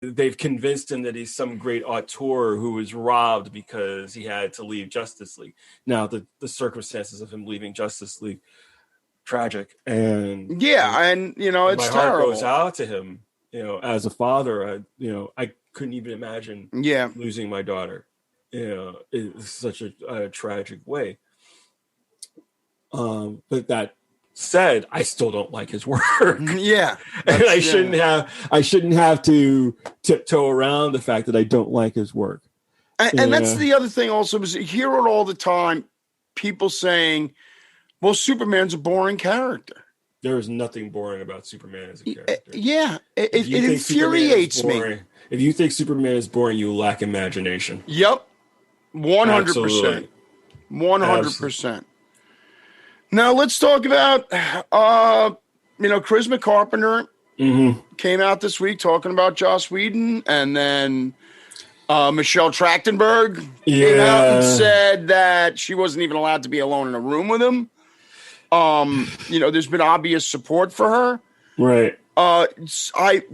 they've convinced him that he's some great auteur who was robbed because he had to leave Justice League. Now, the circumstances of him leaving Justice League, tragic. And it's my heart goes out to him. As a father, I couldn't even imagine losing my daughter. In such a tragic way. But that said, I still don't like his work. Yeah, and I shouldn't have to tiptoe around the fact that I don't like his work. And that's the other thing. Also, is you hear it all the time. People saying, "Well, Superman's a boring character." There is nothing boring about Superman as a character. Yeah, it infuriates me. If you think Superman is boring, you lack imagination. Yep, 100%, 100%. Now let's talk about, Chris Carpenter came out this week talking about Joss Whedon, and then Michelle Trachtenberg came out and said that she wasn't even allowed to be alone in a room with him. There's been obvious support for her. Right.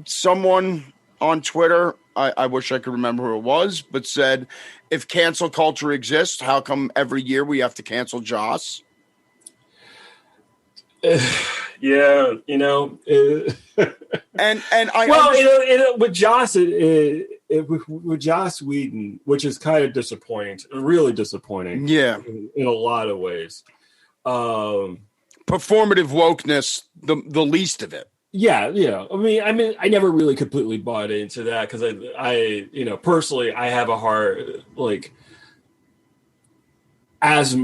Someone on Twitter, I wish I could remember who it was, but said, if cancel culture exists, how come every year we have to cancel Joss? Yeah, with Joss, with Joss Whedon, which is kind of disappointing, really disappointing. Yeah, in a lot of ways. Performative wokeness, the least of it. Yeah. I mean, I never really completely bought into that because I personally, I have a heart like as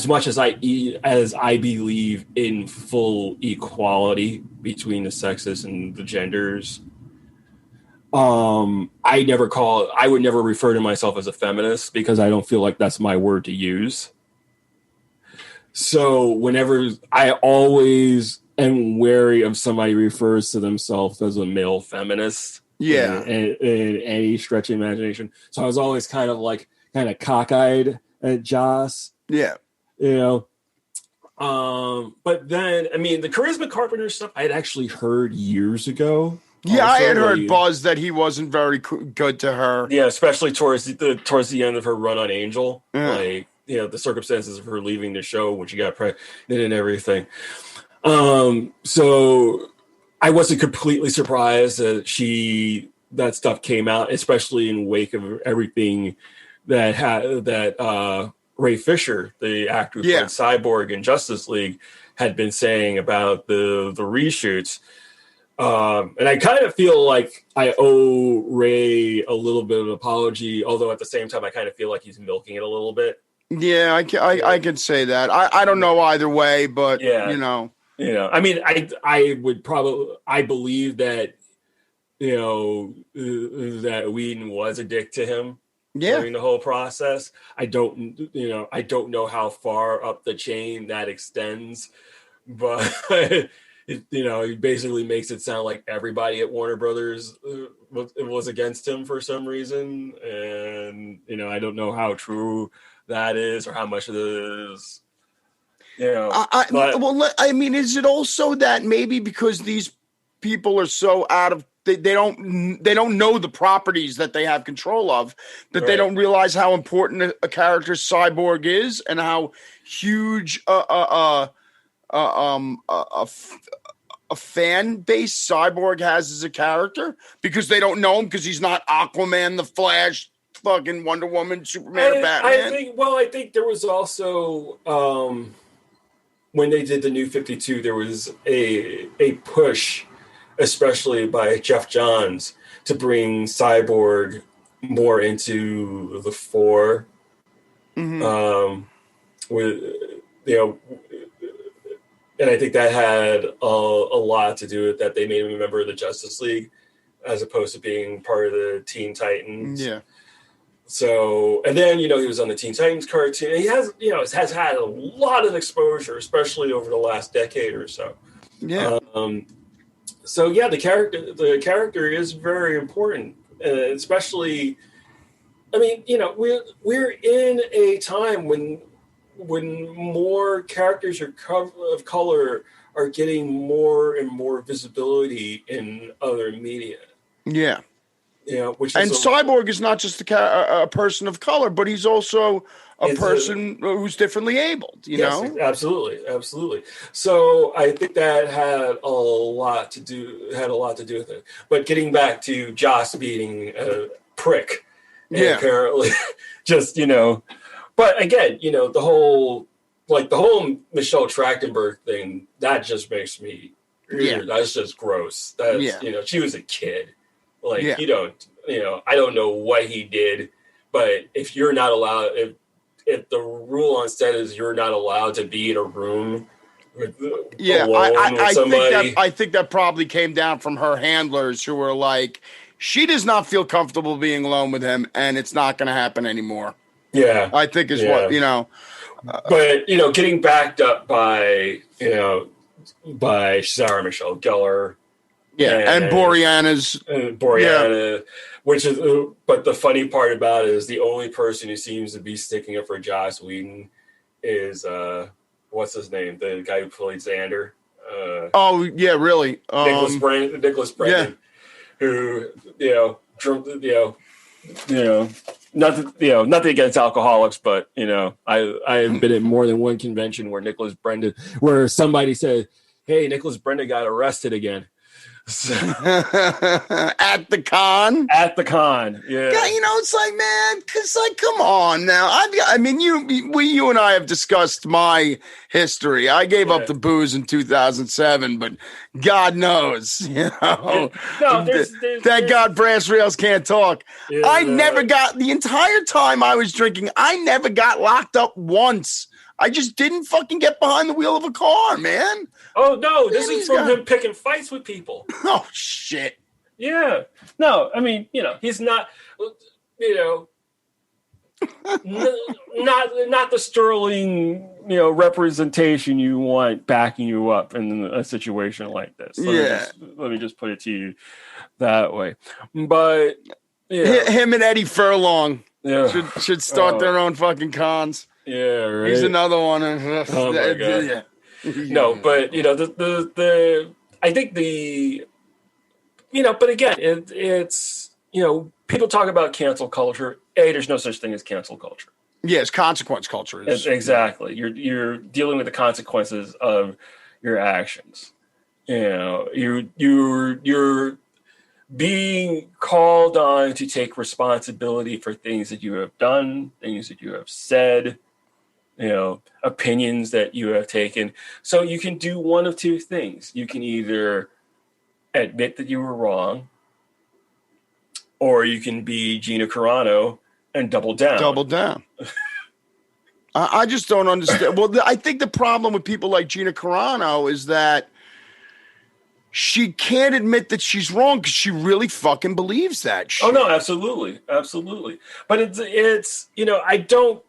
much as I believe in full equality between the sexes and the genders. I would never refer to myself as a feminist because I don't feel like that's my word to use. So whenever I always am wary of somebody refers to themselves as a male feminist. Yeah. In any stretch of imagination. So I was always kind of cockeyed at Joss. Yeah. But then, I mean, the Charisma Carpenter stuff I had actually heard years ago. Yeah, also, I had heard buzz that he wasn't very good to her. Yeah, especially towards the end of her run on Angel. Yeah. The circumstances of her leaving the show when she got pregnant and everything. So I wasn't completely surprised that stuff came out, especially in wake of everything that Ray Fisher, the actor who played Cyborg in Justice League, had been saying about the reshoots. And I kind of feel like I owe Ray a little bit of an apology, although at the same time I kind of feel like he's milking it a little bit. Yeah, I can say that. I don't know either way, but I mean, I believe that that Whedon was a dick to him during the whole process. I don't know how far up the chain that extends, but he basically makes it sound like everybody at Warner Brothers was against him for some reason, and I don't know how true that is or how much it is. I mean, is it also that maybe because these people are so out of they don't know the properties that they have control of, that they don't realize how important a character Cyborg is and how huge a fan base Cyborg has as a character, because they don't know him because he's not Aquaman, the Flash, fucking Wonder Woman, Superman, or Batman. I think there was also when they did the New 52, there was a push, especially by Jeff Johns, to bring Cyborg more into the fore. Mm-hmm. And I think that had a lot to do with that. They made him a member of the Justice League as opposed to being part of the Teen Titans. Yeah. So, and then, he was on the Teen Titans cartoon. He has had a lot of exposure, especially over the last decade or so. Yeah. So yeah, the character is very important, especially. I mean, we're in a time when more characters of color are getting more and more visibility in other media. Yeah. Which and is Cyborg is not just a person of color, but he's also a person who's differently abled, yes, know? Absolutely. So I think that had a lot to do with it. But getting back to Joss being a prick, and apparently just, but again, the whole Michelle Trachtenberg thing, that just makes me, that's just gross. That's, she was a kid. Like, I don't know what he did, but if you're not allowed, if the rule on set is you're not allowed to be in a room alone with somebody. I think that probably came down from her handlers who were like, she does not feel comfortable being alone with him, and it's not going to happen anymore. Yeah. I think is what, but, getting backed up by Sarah Michelle Gellar. Yeah, and Boreanaz. Which is, but the funny part about it is the only person who seems to be sticking up for Joss Whedon is, what's his name? The guy who played Xander. Really? Nicholas Brendan, who, nothing against alcoholics, but, I've been at more than one convention where somebody said, hey, Nicholas Brendan got arrested again. At the con, yeah. It's like, man, because come on now. You and I have discussed my history. I gave up the booze in 2007, but God knows, thank God brass rails can't talk. Yeah, I never got, the entire time I was drinking, I never got locked up once. I just didn't fucking get behind the wheel of a car, man. Oh, no, this is from him picking fights with people. Oh, shit. Yeah. No, he's not, not the sterling, representation you want backing you up in a situation like this. Let me just put it to you that way. But, him and Eddie Furlong should start their own fucking cons. Yeah, right. He's another one. Oh my God. Yeah. No, but I think but again, it's people talk about cancel culture. There's no such thing as cancel culture. Yes, consequence culture is exactly. You're dealing with the consequences of your actions. You're being called on to take responsibility for things that you have done, things that you have said. Opinions that you have taken. So you can do one of two things. You can either admit that you were wrong, or you can be Gina Carano and double down. I just don't understand. Well, I think the problem with people like Gina Carano is that she can't admit that she's wrong because she really fucking believes that shit. Oh, no, absolutely. But it's I don't...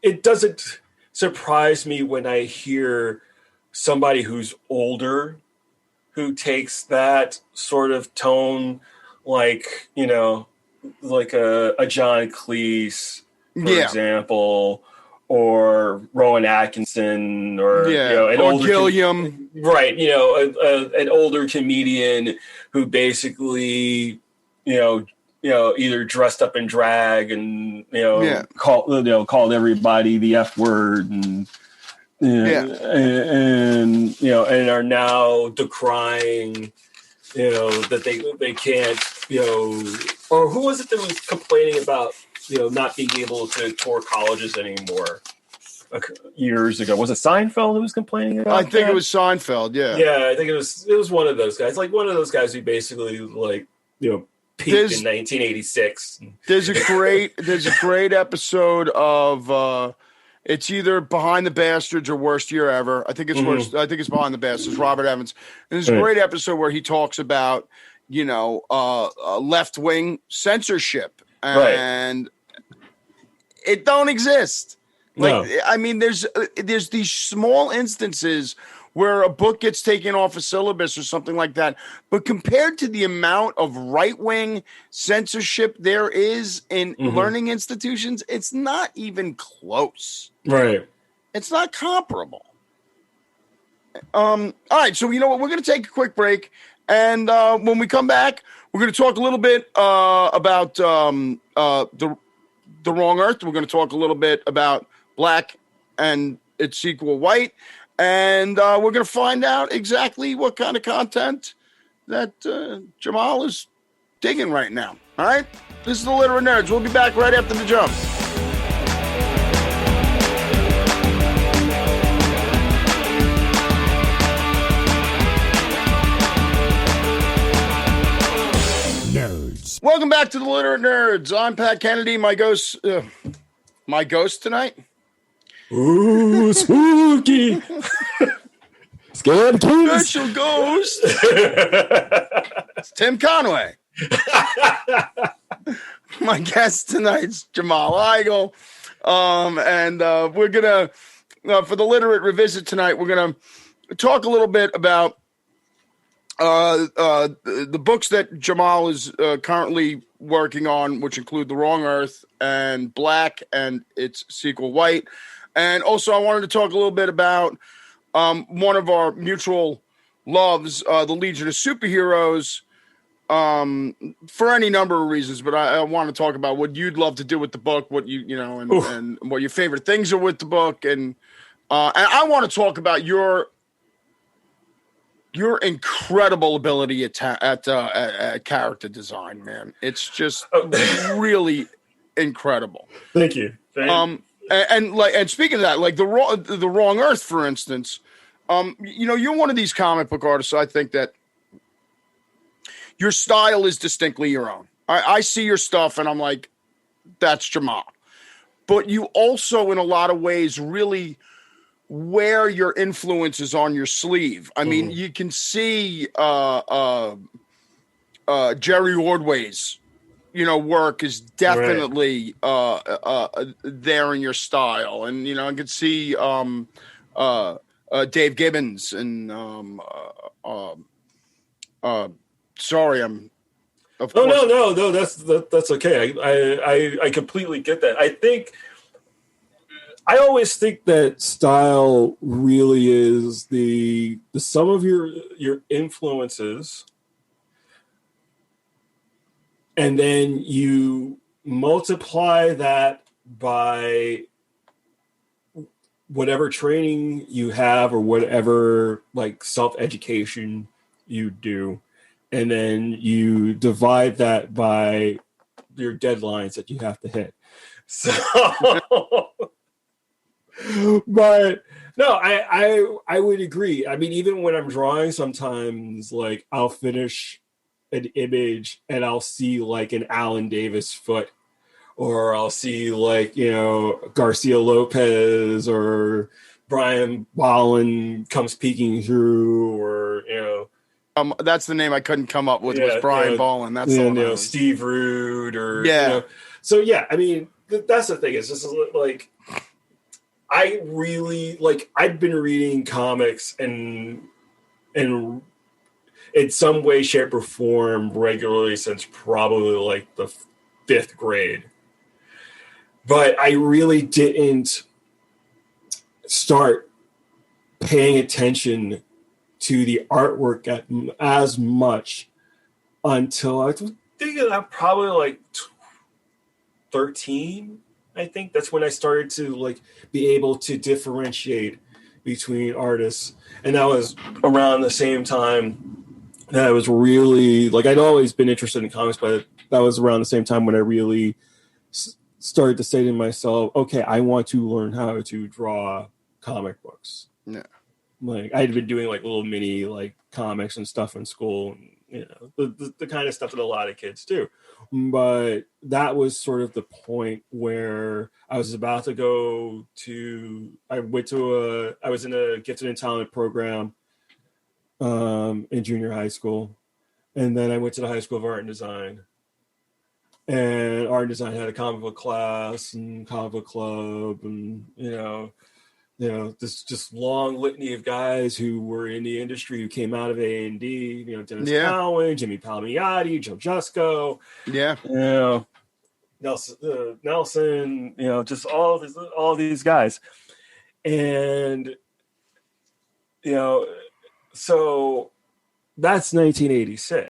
It doesn't surprise me when I hear somebody who's older who takes that sort of tone, like, like a John Cleese, for example, or Rowan Atkinson, or an older Gilliam, right? An older comedian who basically, either dressed up in drag and called everybody the F word and and are now decrying that they can't or who was it that was complaining about not being able to tour colleges anymore years ago? Was it Seinfeld who was complaining about I think it was Seinfeld. I think it was one of those guys, like one of those guys who basically peaked in 1986. There's a great episode of it's either Behind the Bastards or Worst Year Ever. I think it's worst. I think it's Behind the Bastards. Robert Evans. And there's a great episode where he talks about left wing censorship, and it don't exist. There's these small instances where a book gets taken off a syllabus or something like that. But compared to the amount of right-wing censorship there is in learning institutions, it's not even close. Right. It's not comparable. All right, so you know what? We're going to take a quick break. And when we come back, we're going to talk a little bit about the Wrong Earth. We're going to talk a little bit about Black and its sequel, White. And we're going to find out exactly what kind of content that Jamal is digging right now. All right? This is the Literate Nerds. We'll be back right after the jump. Nerds. Welcome back to the Literate Nerds. I'm Pat Kennedy. My ghost tonight. Ooh, spooky. Scared kids. Special ghost. It's Tim Conway. My guest tonight's Jamal Igle. And we're going to, for the Literate Revisit tonight, we're going to talk a little bit about the books that Jamal is currently working on, which include The Wrong Earth and Black and its sequel, White. And also, I wanted to talk a little bit about one of our mutual loves, the Legion of Superheroes, for any number of reasons. But I want to talk about what you'd love to do with the book, what and what your favorite things are with the book, and I want to talk about your incredible ability at character design, man. It's just really incredible. Thank you. And speaking of that, like the Wrong Earth, for instance, you're one of these comic book artists. I think that your style is distinctly your own. I see your stuff and I'm like, that's Jamal. But you also, in a lot of ways, really wear your influences on your sleeve. I mean, you can see Jerry Ordway's work is definitely there in your style, and I could see Dave Gibbons and sorry, I'm. Of course. No. That's okay. I completely get that. I always think that style really is the sum of your influences. And then you multiply that by whatever training you have or whatever like self-education you do. And then you divide that by your deadlines that you have to hit. So, but no, I would agree. I mean, even when I'm drawing, sometimes like I'll finish an image and I'll see like an Alan Davis foot, or I'll see like, Garcia Lopez or Brian Bolland comes peeking through, or, that's the name I couldn't come up with was Brian Bolland. That's the one. Steve Rude or, so yeah, I mean, that's the thing. It's just like, I really like, I've been reading comics and in some way, shape, or form regularly since probably like the 5th grade. But I really didn't start paying attention to the artwork as much until I was thinking I'm probably like 13. I think that's when I started to like be able to differentiate between artists. And that was around the same time that I was really like, I'd always been interested in comics, but that was around the same time when I really started to say to myself, okay, I want to learn how to draw comic books. Yeah. Like I'd been doing like little mini like comics and stuff in school, and, the kind of stuff that a lot of kids do. But that was sort of the point where I was about to I was in a gifted and talented program in junior high school. And then I went to the High School of Art and Design. And art and design had a comic book class and comic book club, and this just long litany of guys who were in the industry who came out of A&D, Dennis Cowan, Jimmy Palmiotti, Joe Jusco, Nelson, just all these guys. And so That's 1986.